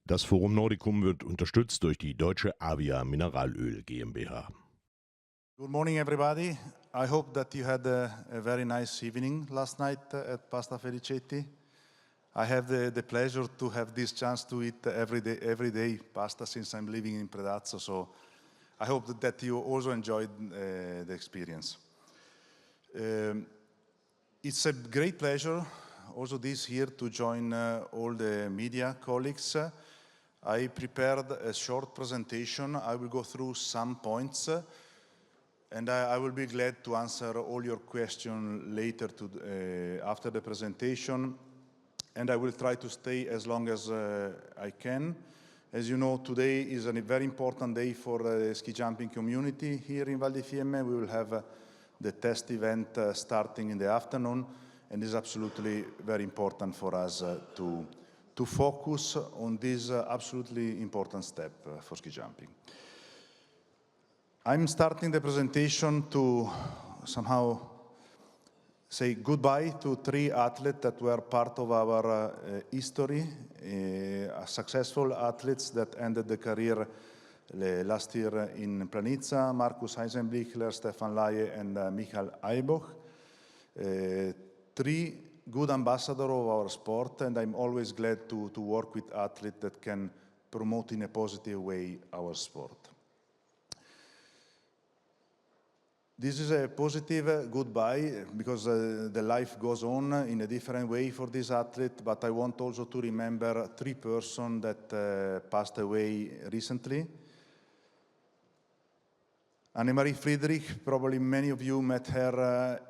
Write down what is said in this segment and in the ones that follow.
Das Forum Nordicum wird unterstützt durch die deutsche Avia Mineralöl GmbH. Good morning, everybody. I hope that you had a very nice evening last night at Pasta Felicetti. I have the pleasure to have this chance to eat every day pasta since I'm living in Predazzo, so I hope that you also enjoyed the experience. It's a great pleasure also this year to join all the media colleagues. I prepared a short presentation. I will go through some points and I will be glad to answer all your questions later after the presentation. And I will try to stay as long as I can. As you know, today is a very important day for the ski jumping community here in Val di Fiemme. We will have the test event starting in the afternoon, and it's absolutely very important for us to focus on this absolutely important step for ski jumping. I'm starting the presentation to somehow say goodbye to 3 athletes that were part of our history, successful athletes that ended the career last year in Planitza: Markus Eisenbichler, Stefan Laie, and Michael Eiboch. 3 good ambassadors of our sport, and I'm always glad to work with athletes that can promote in a positive way our sport. This is a positive goodbye because the life goes on in a different way for this athlete, but I want also to remember 3 persons that passed away recently. Annemarie Friedrich, probably many of you met her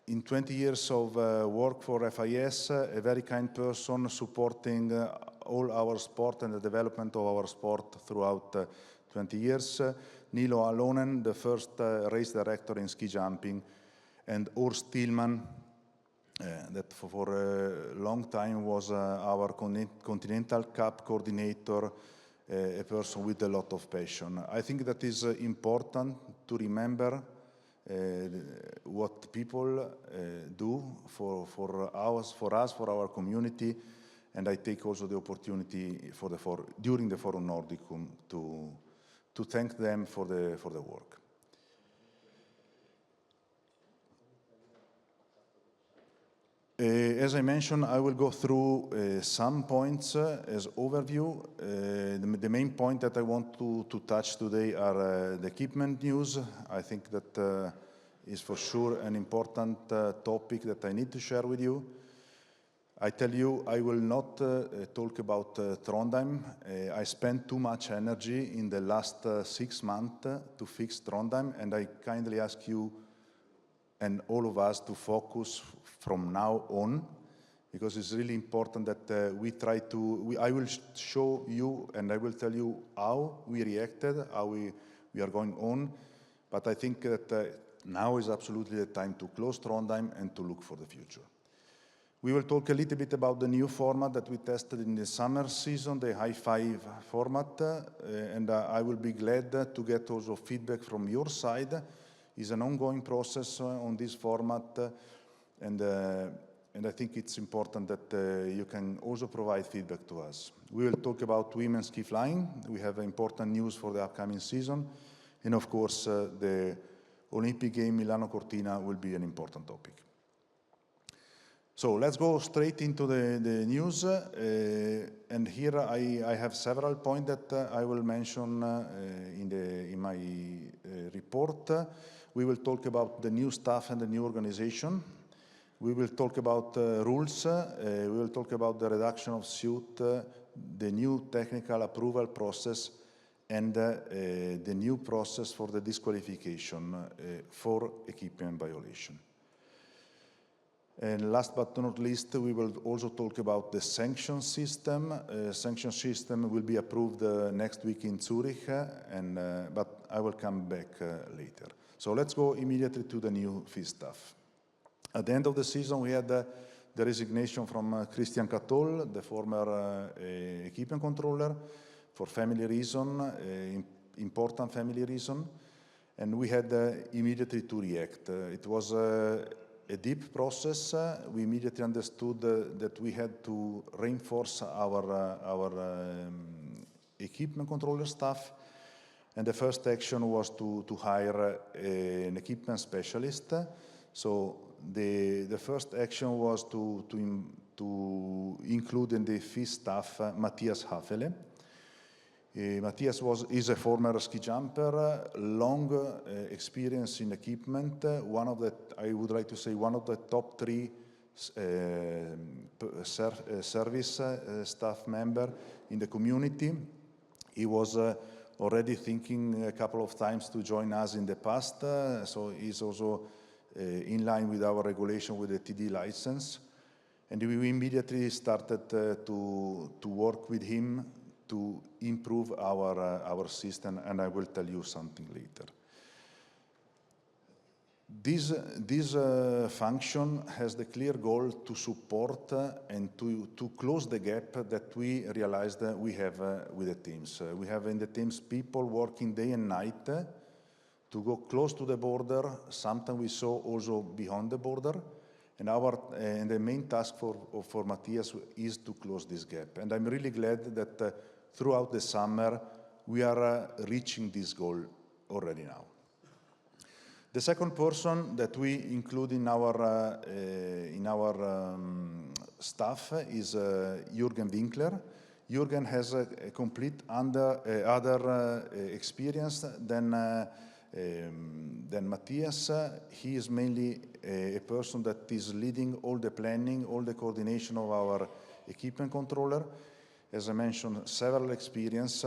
in 20 years of work for FIS, a very kind person supporting all our sport and the development of our sport throughout 20 years. Nilo Alonen, the first race director in ski jumping, and Urs Thielmann, that for a long time was our Continental Cup coordinator, a person with a lot of passion. I think that is important to remember what people do for us, for our community, and I take also the opportunity during the Forum Nordicum to thank them for the work. As I mentioned, I will go through some points as overview. The main point that I want to touch today are the equipment news. I think that is for sure an important topic that I need to share with you. I tell you, I will not talk about Trondheim. I spent too much energy in the last 6 months to fix Trondheim, and I kindly ask you and all of us to focus from now on, because it's really important that we try to, I will show you and I will tell you how we reacted, how we are going on, but I think that now is absolutely the time to close Trondheim and to look for the future. We will talk a little bit about the new format that we tested in the summer season, the high 5 format, and I will be glad to get also feedback from your side. It's an ongoing process on this format, and I think it's important that you can also provide feedback to us. We will talk about women's ski flying. We have important news for the upcoming season, and of course the Olympic Game Milano Cortina will be an important topic. So let's go straight into the news, and here I have several points that I will mention in my report. We will talk about the new staff and the new organization. We will talk about rules. We will talk about the reduction of suit, the new technical approval process, and the new process for the disqualification for equipment violation. And last but not least, we will also talk about the sanction system. Sanction system will be approved next week in Zurich, but I will come back later. So let's go immediately to the new FIS staff. At the end of the season, we had the resignation from Christian Catol, the former equipment controller, for family reason, important family reason, and we had immediately to react. It was a deep process. We immediately understood that we had to reinforce our equipment controller staff. And the first action was to hire an equipment specialist. So the first action was to include in the FIS staff Matthias Hafele. Matthias is a former ski jumper, long experience in equipment. I would like to say, one of the top 3 service staff member in the community. He was already thinking a couple of times to join us in the past, so he's also in line with our regulation with the TD license. And we immediately started to work with him to improve our system, and I will tell you something later. This function has the clear goal to support and to close the gap that we realized we have with the teams. We have in the teams people working day and night to go close to the border. Sometimes we saw also beyond the border. And the main task for Matthias is to close this gap. And I'm really glad that throughout the summer we are reaching this goal already now. The second person that we include in our staff is Jürgen Winkler. Jürgen has a complete other experience than Matthias. He is mainly a person that is leading all the planning, all the coordination of our equipment controller. As I mentioned, several experience.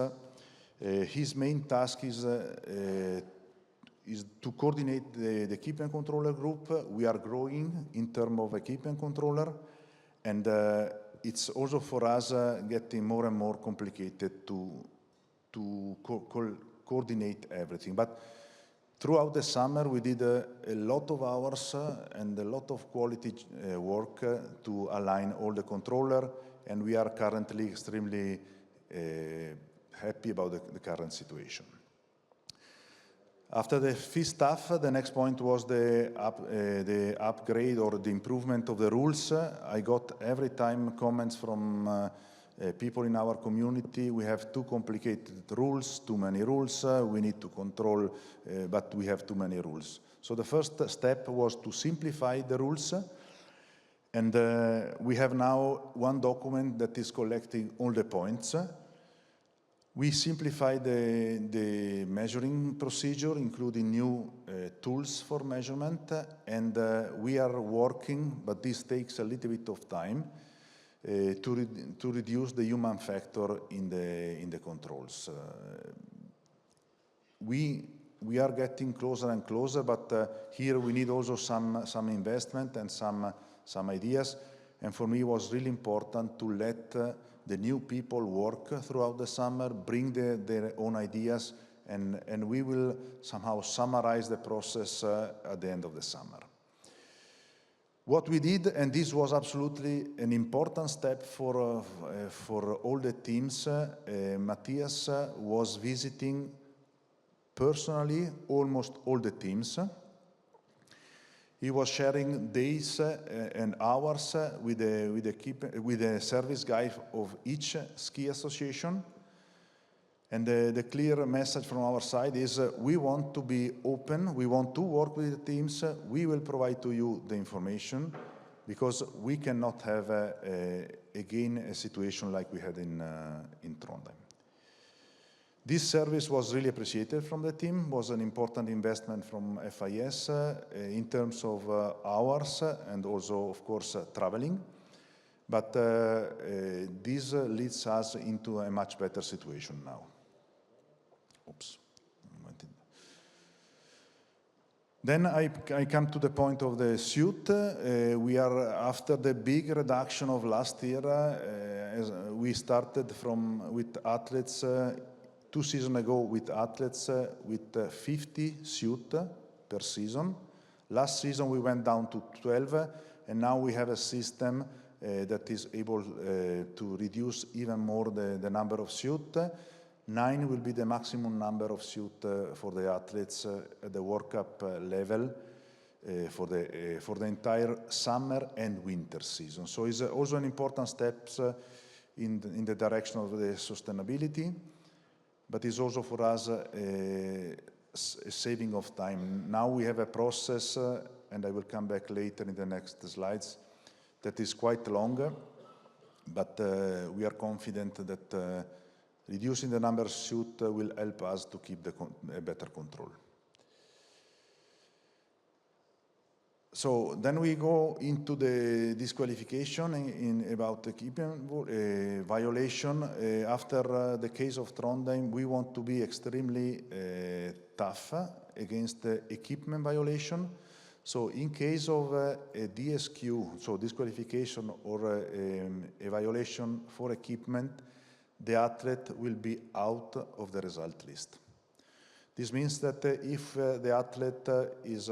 His main task is to coordinate the equipment controller group. We are growing in terms of equipment controller, and it's also for us getting more and more complicated to coordinate everything. But throughout the summer, we did a lot of hours and a lot of quality work to align all the controller, and we are currently extremely happy about the current situation. After the FIS staff, the next point was the upgrade or the improvement of the rules. I got every time comments from people in our community. We have too complicated rules, too many rules, we need to control, but we have too many rules. So the first step was to simplify the rules. And we have now one document that is collecting all the points. We simplified the measuring procedure, including new tools for measurement, and we are working, but this takes a little bit of time, to reduce the human factor in the controls. We are getting closer and closer, but here we need also some investment and some ideas. And for me, it was really important to let the new people work throughout the summer, bring their own ideas, and we will somehow summarize the process at the end of the summer. What we did, and this was absolutely an important step for all the teams, Matthias was visiting personally almost all the teams. He was sharing days and hours with the service guy of each ski association. And the clear message from our side is we want to be open, we want to work with the teams, we will provide to you the information, because we cannot have, again, a situation like we had in Trondheim. This service was really appreciated from the team, was an important investment from FIS in terms of hours and also, of course, traveling. But this leads us into a much better situation now. Oops. Then I come to the point of the suit. We are, after the big reduction of last year, we started with athletes 2 seasons ago with athletes with 50 suits per season. Last season we went down to 12, and now we have a system that is able to reduce even more the number of suits. 9 will be the maximum number of suits for the athletes at the World Cup level. for the entire summer and winter season. So it's also an important step in the direction of the sustainability, but it's also for us a saving of time. Now we have a process, and I will come back later in the next slides, that is quite longer, but we are confident that reducing the number of suits will help us to keep a better control. So then we go into the disqualification about equipment violation. After the case of Trondheim, we want to be extremely tough against the equipment violation. So in case of a DSQ, so disqualification or a violation for equipment, the athlete will be out of the result list. This means that if the athlete is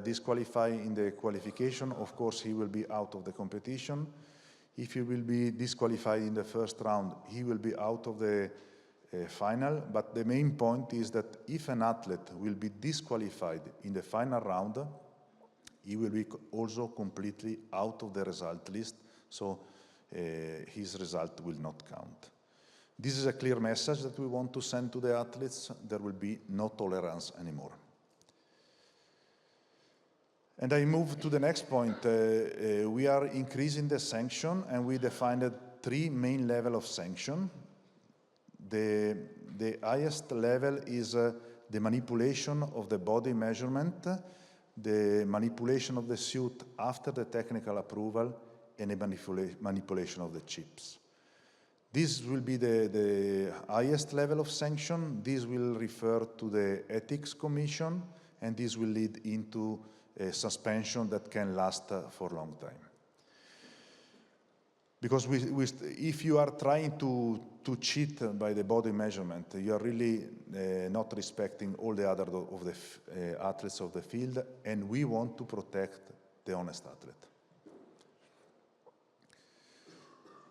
disqualified in the qualification, of course he will be out of the competition. If he will be disqualified in the first round, he will be out of the final. But the main point is that if an athlete will be disqualified in the final round, he will be also completely out of the result list, so his result will not count. This is a clear message that we want to send to the athletes. There will be no tolerance anymore. And I move to the next point. We are increasing the sanction, and we defined 3 main levels of sanction. The highest level is the manipulation of the body measurement, the manipulation of the suit after the technical approval, and the manipulation of the chips. This will be the highest level of sanction. This will refer to the Ethics Commission, and this will lead into a suspension that can last for a long time. Because if you are trying to cheat by the body measurement, you are really not respecting all the other of the athletes of the field, and we want to protect the honest athlete.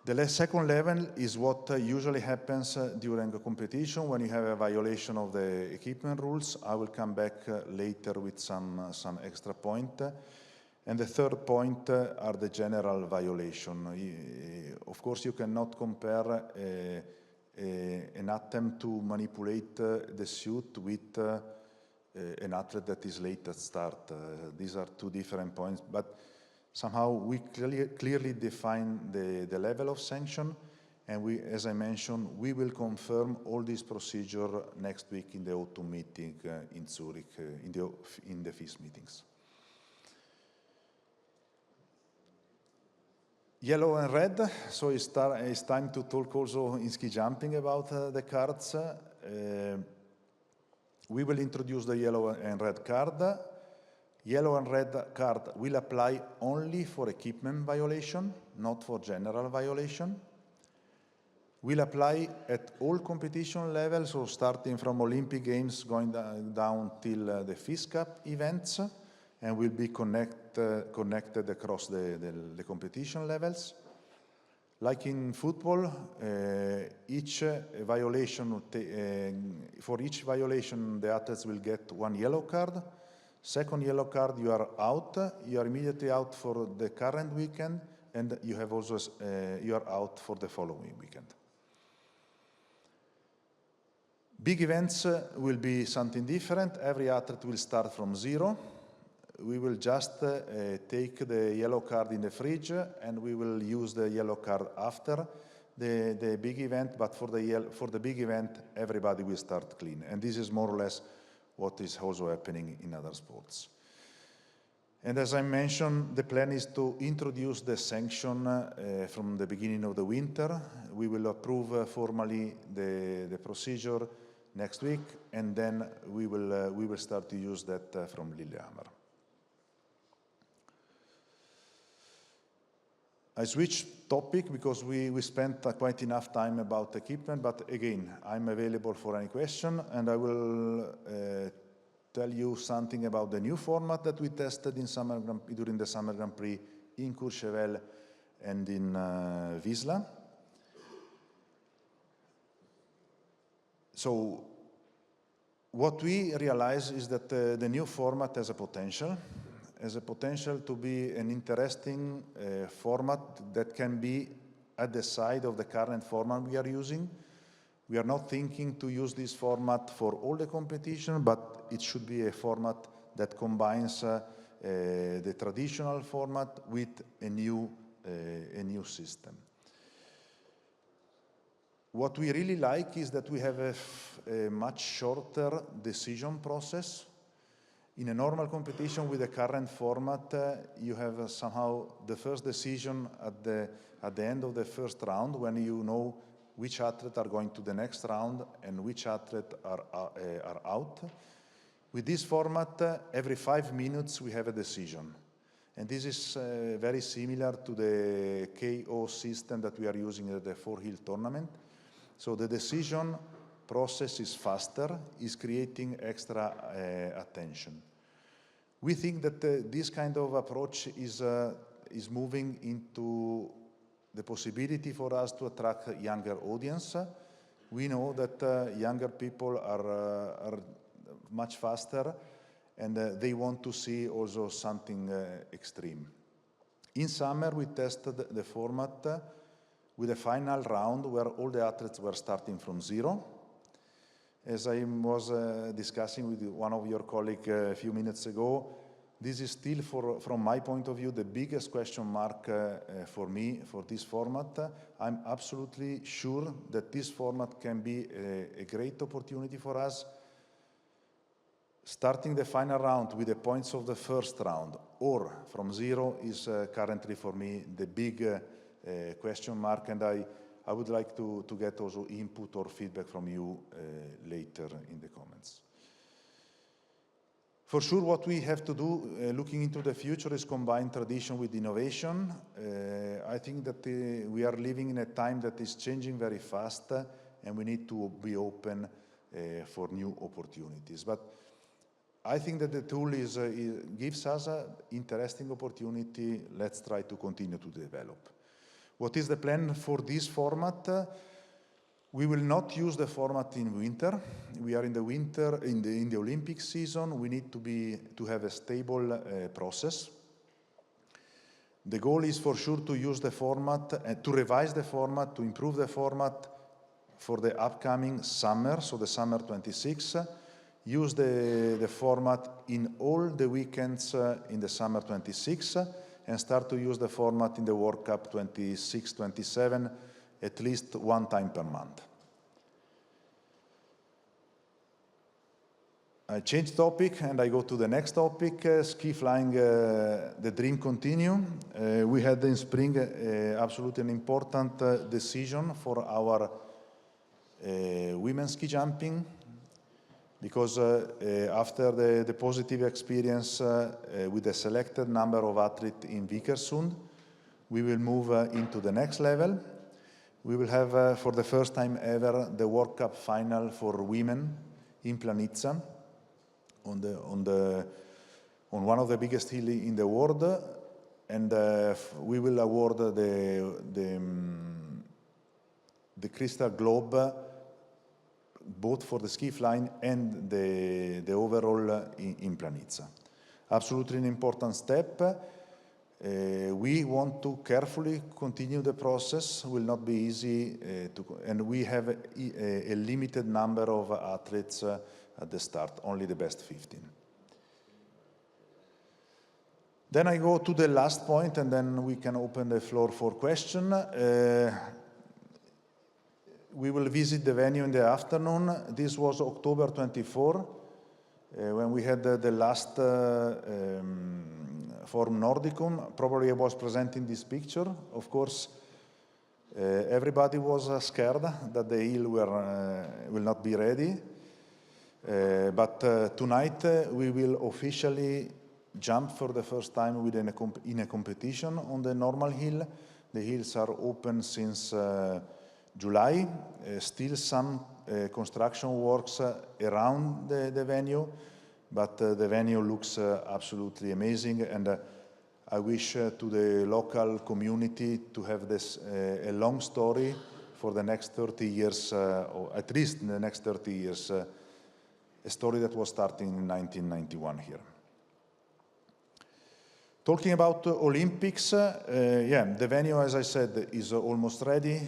The second level is what usually happens during a competition when you have a violation of the equipment rules. I will come back later with some extra point. And the third point are the general violation. Of course, you cannot compare an attempt to manipulate the suit with an athlete that is late at start. These are 2 different points, but somehow we clearly define the level of sanction, and we, as I mentioned, we will confirm all this procedure next week in the autumn meeting in Zurich, in the FIS meetings. Yellow and red, so it's time to talk also in ski jumping about the cards. We will introduce the yellow and red card. Yellow and red card will apply only for equipment violation, not for general violation. Will apply at all competition levels, so starting from Olympic Games going down till the FIS Cup events, and will be connected across the competition levels. Like in football, each violation, for each violation, the athletes will get 1 yellow card. Second yellow card, you are out. You are immediately out for the current weekend, and you have also you are out for the following weekend. Big events will be something different. Every athlete will start from 0. We will just take the yellow card in the fridge, and we will use the yellow card after the big event. But for the big event, everybody will start clean, and this is more or less what is also happening in other sports. And as I mentioned, the plan is to introduce the sanction from the beginning of the winter. We will approve formally the procedure next week, and then we will start to use that from Lillehammer. I switched topic because we spent quite enough time about equipment, but again, I'm available for any question, and I will tell you something about the new format that we tested during the Summer Grand Prix in Courchevel and in Wisla. So what we realize is that the new format has a potential. has a potential to be an interesting format that can be at the side of the current format we are using. We are not thinking to use this format for all the competition, but it should be a format that combines the traditional format with a new system. What we really like is that we have a much shorter decision process. In a normal competition with the current format, you have somehow the first decision at the end of the first round, when you know which athletes are going to the next round and which athletes are out. With this format, every 5 minutes we have a decision. And this is very similar to the KO system that we are using at the 4-hill tournament. So the decision process is faster, is creating extra attention. We think that this kind of approach is moving into the possibility for us to attract a younger audience. We know that younger people are much faster, and they want to see also something extreme. In summer, we tested the format with a final round where all the athletes were starting from zero. As I was discussing with one of your colleagues a few minutes ago, this is still, from my point of view, the biggest question mark for me for this format. I'm absolutely sure that this format can be a great opportunity for us. Starting the final round with the points of the first round or from zero is currently for me the big question mark, and I would like to get also input or feedback from you later in the comments. For sure, what we have to do looking into the future is combine tradition with innovation. I think that we are living in a time that is changing very fast, and we need to be open for new opportunities. But I think that the tool gives us an interesting opportunity. Let's try to continue to develop. What is the plan for this format? We will not use the format in winter. We are in the winter, in the Olympic season. We need to have a stable process. The goal is for sure to use the format, to revise the format, to improve the format for the upcoming summer, so the summer 26. Use the format in all the weekends in the summer 26, and start to use the format in the World Cup 26-27 at least one time per month. I change topic and I go to the next topic, ski flying, the dream continue. We had in spring absolutely an important decision for our women's ski jumping, because after the positive experience with a selected number of athletes in Vikersund, we will move into the next level. We will have, for the first time ever, the World Cup final for women in Planica, on one of the biggest hills in the world, and we will award the Crystal Globe both for the ski flying and the overall in Planica. Absolutely an important step. We want to carefully continue the process. It will not be easy, and we have a limited number of athletes at the start, only the best 15. Then I go to the last point, and then we can open the floor for questions. We will visit the venue in the afternoon. This was October 24, when we had the last Forum Nordicum. Probably I was presenting this picture. Of course, everybody was scared that the hill will not be ready. But tonight we will officially jump for the first time in a competition on the normal hill. The hills are open since July. Still some construction works around the venue, but the venue looks absolutely amazing, and I wish to the local community to have this a long story for the next 30 years, or at least in the next 30 years, a story that was starting in 1991 here. Talking about Olympics, the venue, as I said, is almost ready.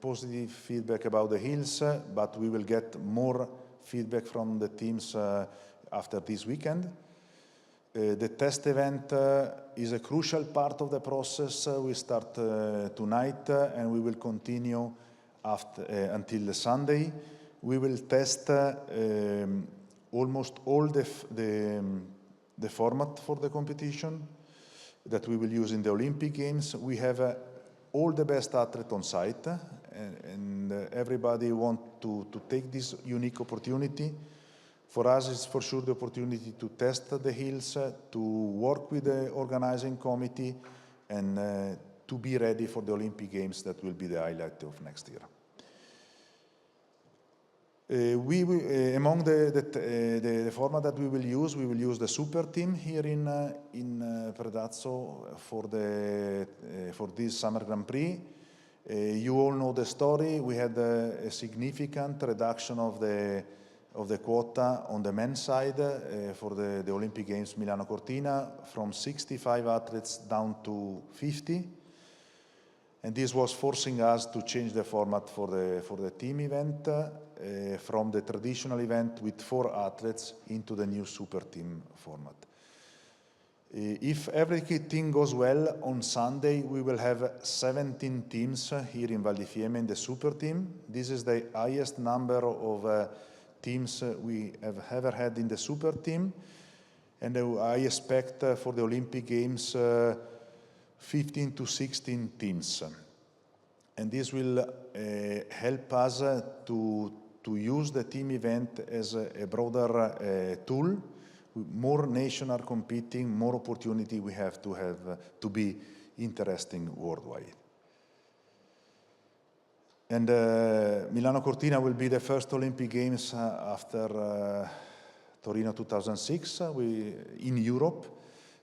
Positive feedback about the hills, but we will get more feedback from the teams after this weekend. The test event is a crucial part of the process. We start tonight and we will continue until Sunday. We will test almost all the format for the competition that we will use in the Olympic Games. We have all the best athletes on site, and everybody wants to take this unique opportunity. For us, it's for sure the opportunity to test the hills, to work with the organizing committee, and to be ready for the Olympic Games that will be the highlight of next year. Among the format that we will use the super team here in Predazzo for this Summer Grand Prix. You all know the story. We had a significant reduction of the quota on the men's side for the Olympic Games Milano Cortina from 65 athletes down to 50. And this was forcing us to change the format for the team event from the traditional event with 4 athletes into the new super team format. If everything goes well, on Sunday we will have 17 teams here in Val di Fiemme in the super team. This is the highest number of teams we have ever had in the super team. And I expect for the Olympic Games 15 to 16 teams. And this will help us to use the team event as a broader tool. More nations are competing, more opportunity we have to be interesting worldwide. And Milano Cortina will be the first Olympic Games after Torino 2006 in Europe.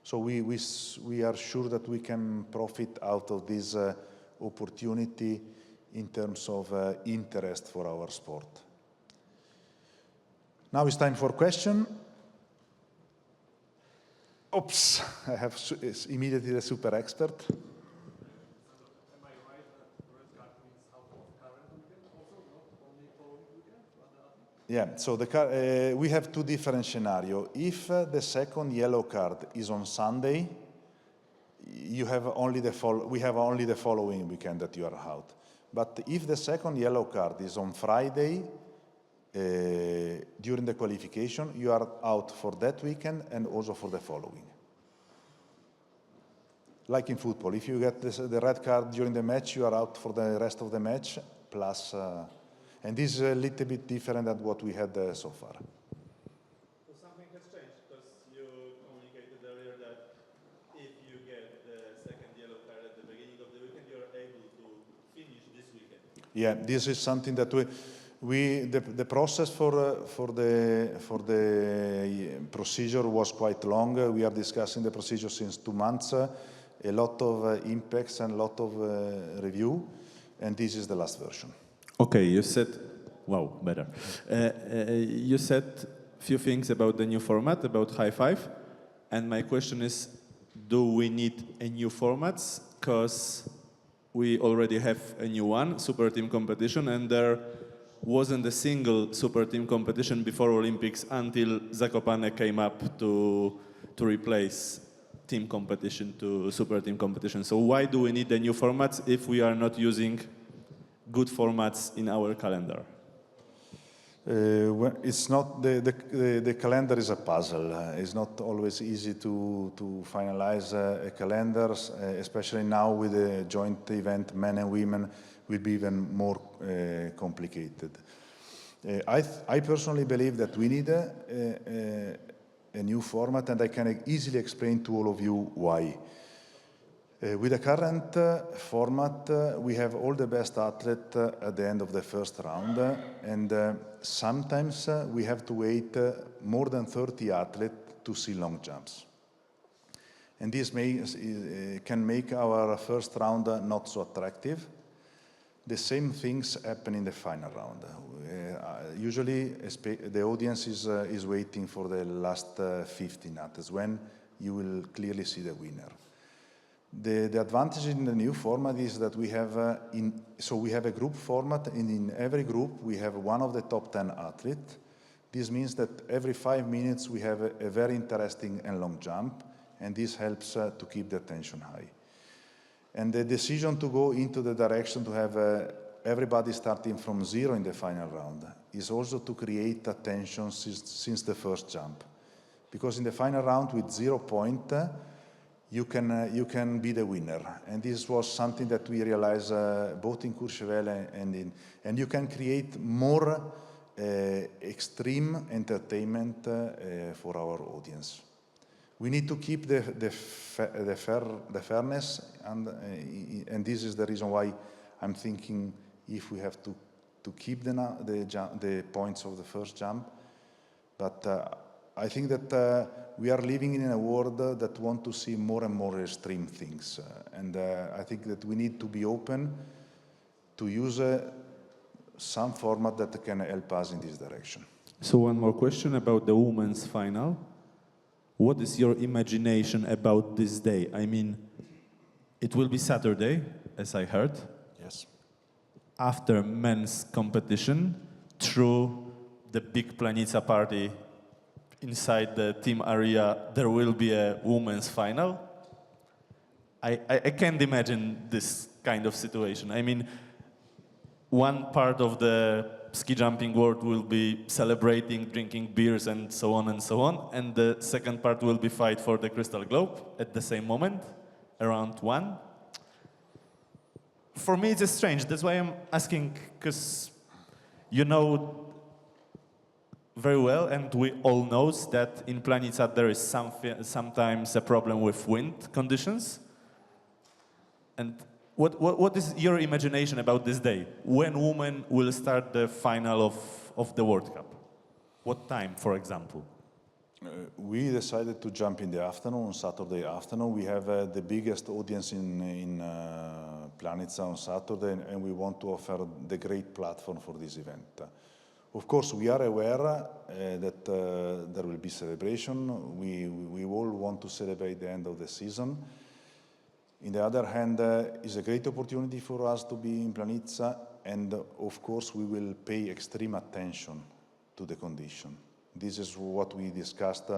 So we are sure that we can profit out of this opportunity in terms of interest for our sport. Now it's time for question. Oops, I have immediately the super expert. Am I right that the red card means out of current weekend also, not only following weekend? Yeah, so we have 2 different scenarios. If the second yellow card is on Sunday, we have only the following weekend that you are out. But if the second yellow card is on Friday, during the qualification, you are out for that weekend and also for the following. Like in football, if you get the red card during the match, you are out for the rest of the match, plus, and this is a little bit different than what we had so far. So something has changed, because you communicated earlier that if you get the second yellow card at the beginning of the weekend, you're able to finish this weekend. Yeah, this is something that the process for the procedure was quite long. We are discussing the procedure since 2 months. A lot of impacts and a lot of review, and this is the last version. Okay, you said, wow, better. You said a few things about the new format, about high five, and my question is, do we need a new format? Because we already have a new one, super team competition, and there wasn't a single super team competition before Olympics until Zakopane came up to replace team competition to super team competition. So why do we need a new format if we are not using good formats in our calendar? It's not the calendar is a puzzle. It's not always easy to finalize a calendar, especially now with the joint event, men and women, will be even more complicated. I personally believe that we need a new format, and I can easily explain to all of you why. With the current format, we have all the best athletes at the end of the first round, and sometimes we have to wait more than 30 athletes to see long jumps. And this can make our first round not so attractive. The same things happen in the final round. Usually, the audience is waiting for the last 15 athletes. When you will clearly see the winner. The advantage in the new format is that we have we have a group format, and in every group we have one of the top 10 athletes. This means that every 5 minutes we have a very interesting and long jump, and this helps to keep the tension high. And the decision to go into the direction to have everybody starting from zero in the final round is also to create a tension since the first jump. Because in the final round with 0 point, you can be the winner. And this was something that we realized both in Courchevel and you can create more extreme entertainment for our audience. We need to keep the fairness, and this is the reason why I'm thinking if we have to keep the points of the first jump. But I think that we are living in a world that want to see more and more extreme things, and I think that we need to be open to use some format that can help us in this direction. So one more question about the women's final. What is your imagination about this day? I mean, it will be Saturday, as I heard. Yes. After men's competition, through the big Planica party inside the team area, there will be a women's final. I can't imagine this kind of situation. I mean, one part of the ski jumping world will be celebrating, drinking beers and so on, and the second part will be fight for the crystal globe at the same moment, around 1. For me, it's strange. That's why I'm asking, because you know very well, and we all know that in Planica there is sometimes a problem with wind conditions. And what is your imagination about this day? When women will start the final of the World Cup? What time, for example? We decided to jump in the afternoon, on Saturday afternoon. We have the biggest audience in Planica on Saturday, and we want to offer the great platform for this event. Of course, we are aware that there will be celebration. We all want to celebrate the end of the season. On the other hand, it's a great opportunity for us to be in Planica, and of course we will pay extreme attention to the condition. This is what we discussed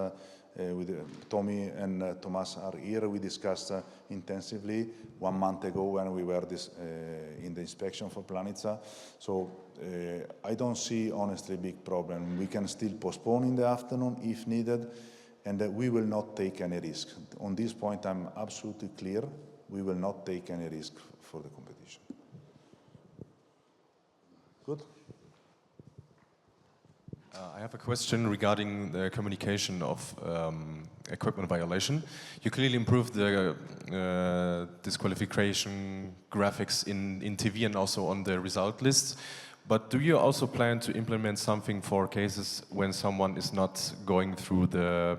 with Tommy and Thomas are here. We discussed intensively 1 month ago when we were in the inspection for Planica. So I don't see honestly a big problem. We can still postpone in the afternoon if needed, and we will not take any risk. On this point, I'm absolutely clear. We will not take any risk for the competition. Good. I have a question regarding the communication of equipment violation. You clearly improved the disqualification graphics in TV and also on the result lists. But do you also plan to implement something for cases when someone is not going through the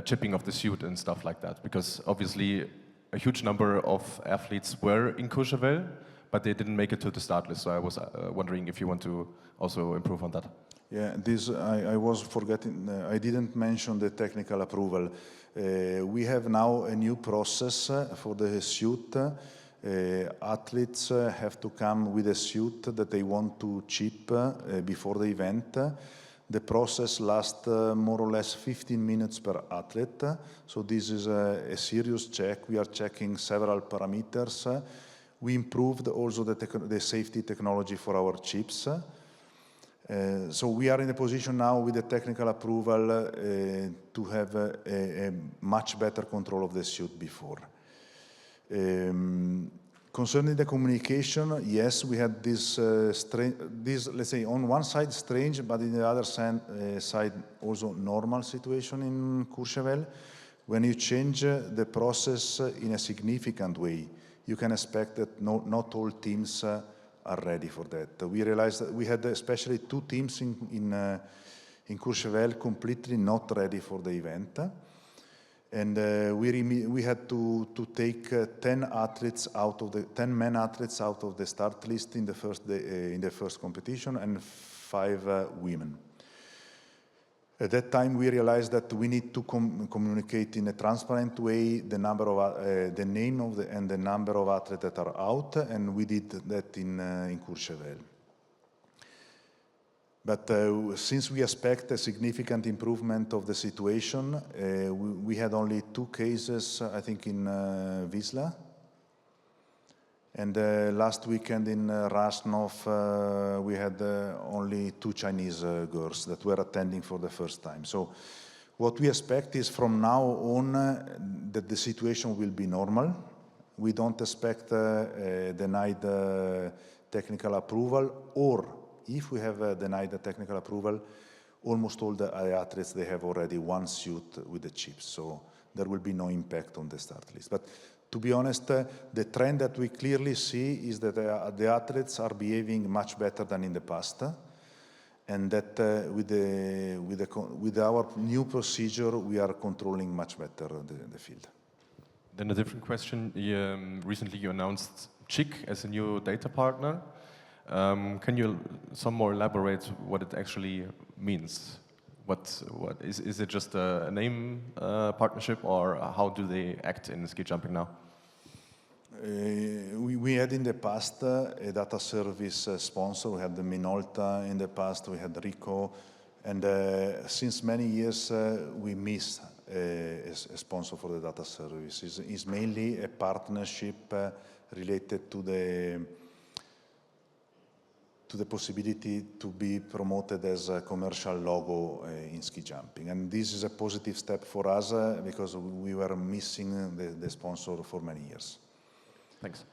chipping of the suit and stuff like that? Because obviously a huge number of athletes were in Courchevel, but they didn't make it to the start list. So I was wondering if you want to also improve on that. Yeah, this I was forgetting. I didn't mention the technical approval. We have now a new process for the suit. Athletes have to come with a suit that they want to chip before the event. The process lasts more or less 15 minutes per athlete. So this is a serious check. We are checking several parameters. We improved also the safety technology for our chips. So we are in a position now with the technical approval to have a much better control of the suit before. Concerning the communication, yes, we had this, let's say, on one side strange, but on the other side also normal situation in Courchevel. When you change the process in a significant way, you can expect that not all teams are ready for that. We realized that we had especially 2 teams in Courchevel completely not ready for the event. And we had to take 10 athletes out of the 10 men athletes out of the start list in the first competition, and 5 women. At that time, we realized that we need to communicate in a transparent way the number of the name of and the number of athletes that are out, and we did that in Courchevel. But since we expect a significant improvement of the situation, we had only 2 cases, I think, in Wisla. And last weekend in Rasnov, we had only 2 Chinese girls that were attending for the first time. So what we expect is from now on that the situation will be normal. We don't expect denied technical approval, or if we have denied the technical approval, almost all the athletes, they have already 1 suit with the chips. So there will be no impact on the start list. But to be honest, the trend that we clearly see is that the athletes are behaving much better than in the past, and that with our new procedure, we are controlling much better the field. Then a different question. Recently you announced CHIC as a new data partner. Can you some more elaborate what it actually means? What is it just a name partnership, or how do they act in ski jumping now? We had in the past a data service sponsor. We had the Minolta in the past, we had Rico, and since many years we miss a sponsor for the data service. It's mainly a partnership related to the possibility to be promoted as a commercial logo in ski jumping. And this is a positive step for us because we were missing the sponsor for many years. Thanks.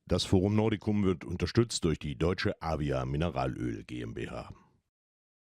Das Forum Nordicum wird unterstützt durch die deutsche Avia Mineralöl GmbH.